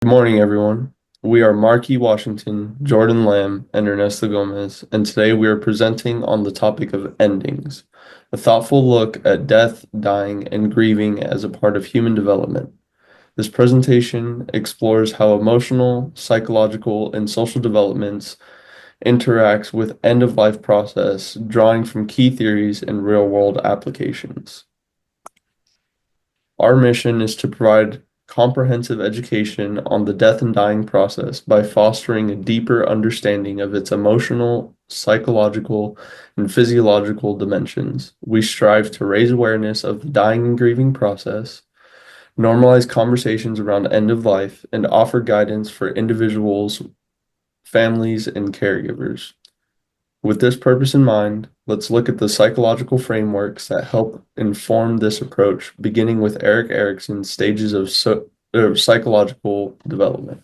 Good morning, everyone. We are Markie Washington, Jordan Lamb, and Ernesto Gomez, and today we are presenting on the topic of endings, a thoughtful look at death, dying, and grieving as a part of human development. This presentation explores how emotional, psychological, and social developments interacts with end-of-life process, drawing from key theories and real-world applications. Our mission is to provide comprehensive education on the death and dying process by fostering a deeper understanding of its emotional, psychological, and physiological dimensions. We strive to raise awareness of the dying and grieving process, normalize conversations around end of life, and offer guidance for individuals, families, and caregivers. With this purpose in mind, let's look at the psychological frameworks that help inform this approach, beginning with Erik Erikson's stages of psychological development.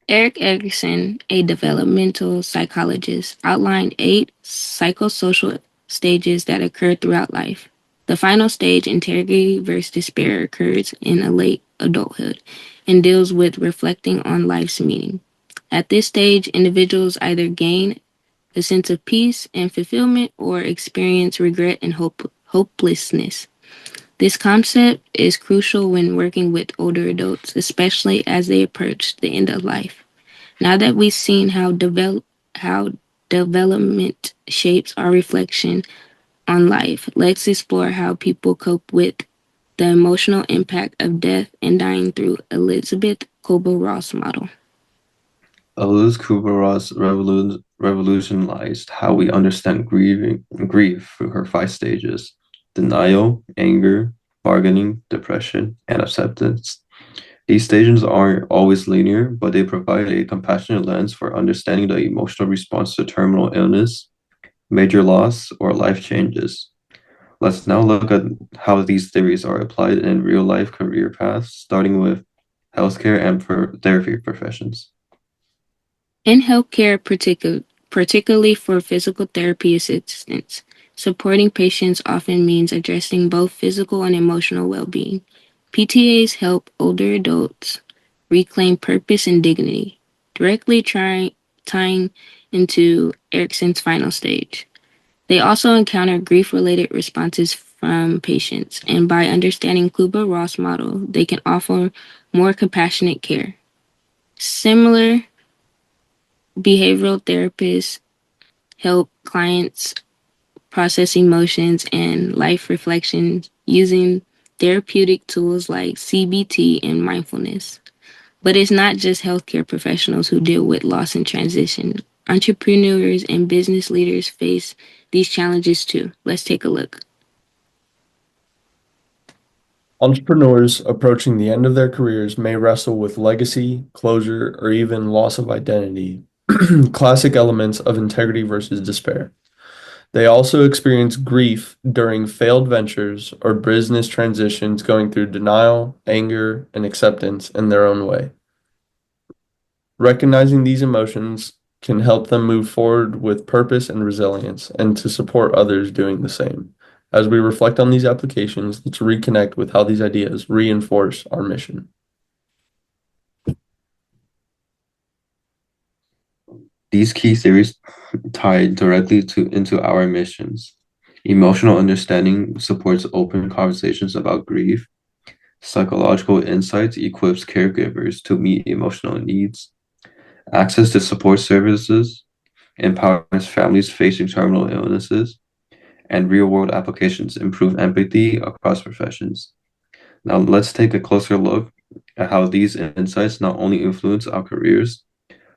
Erik Erikson, a developmental psychologist, outlined 8 psychosocial stages that occur throughout life. The final stage, integrity versus despair, occurs in a late adulthood and deals with reflecting on life's meaning. At this stage, individuals either gain a sense of peace and fulfillment or experience regret and hopelessness. This concept is crucial when working with older adults, especially as they approach the end of life. Now that we've seen how development shapes our reflection on life, let's explore how people cope with the emotional impact of death and dying through Elizabeth Kubler-Ross model. Elizabeth Kubler-Ross revolutionized how we understand grief through her 5 stages: denial, anger, bargaining, depression, and acceptance. These stages aren't always linear, but they provide a compassionate lens for understanding the emotional response to terminal illness, major loss, or life changes. Let's now look at how these theories are applied in real-life career paths, starting with healthcare and therapy professions. In healthcare, particularly for physical therapy assistance, supporting patients often means addressing both physical and emotional well-being. PTAs help older adults reclaim purpose and dignity, directly tying into Erikson's final stage. They also encounter grief-related responses from patients, and by understanding Kubler-Ross model, they can offer more compassionate care. Similar behavioral therapists help clients process emotions and life reflections using therapeutic tools like CBT and mindfulness. But it's not just healthcare professionals who deal with loss and transition. Entrepreneurs and business leaders face these challenges too. Let's take a look. Entrepreneurs approaching the end of their careers may wrestle with legacy, closure, or even loss of identity, classic elements of integrity versus despair. They also experience grief during failed ventures or business transitions, going through denial, anger, and acceptance in their own way. Recognizing these emotions can help them move forward with purpose and resilience, and to support others doing the same. As we reflect on these applications, let's reconnect with how these ideas reinforce our mission. These key theories tie directly into our missions. Emotional understanding supports open conversations about grief. Psychological insights equips caregivers to meet emotional needs. Access to support services empowers families facing terminal illnesses. And real-world applications improve empathy across professions. Now, let's take a closer look at how these insights not only influence our careers,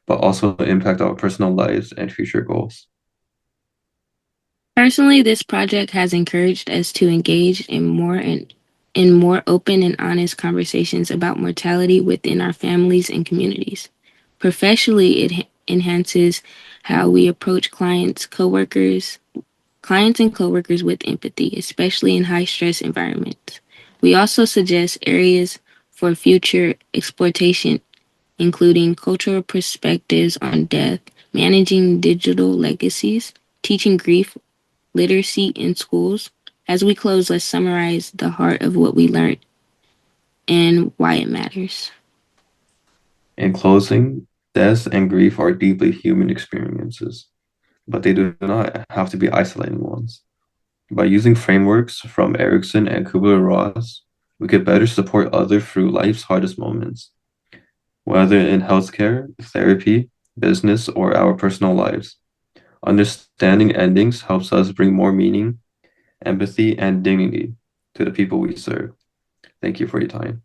but also impact our personal lives and future goals. Personally, this project has encouraged us to engage in more open and honest conversations about mortality within our families and communities. Professionally, it enhances how we approach clients and coworkers with empathy, especially in high stress environments. We also suggest areas for future exploitation, including cultural perspectives on death, managing digital legacies, teaching grief literacy in schools. As we close, let's summarize the heart of what we learned and why it matters. In closing, death and grief are deeply human experiences, but they do not have to be isolating ones. By using frameworks from Erickson and Kubler-Ross, we could better support others through life's hardest moments, whether in healthcare, therapy, business, or our personal lives. Understanding endings helps us bring more meaning, empathy, and dignity to the people we serve. Thank you for your time.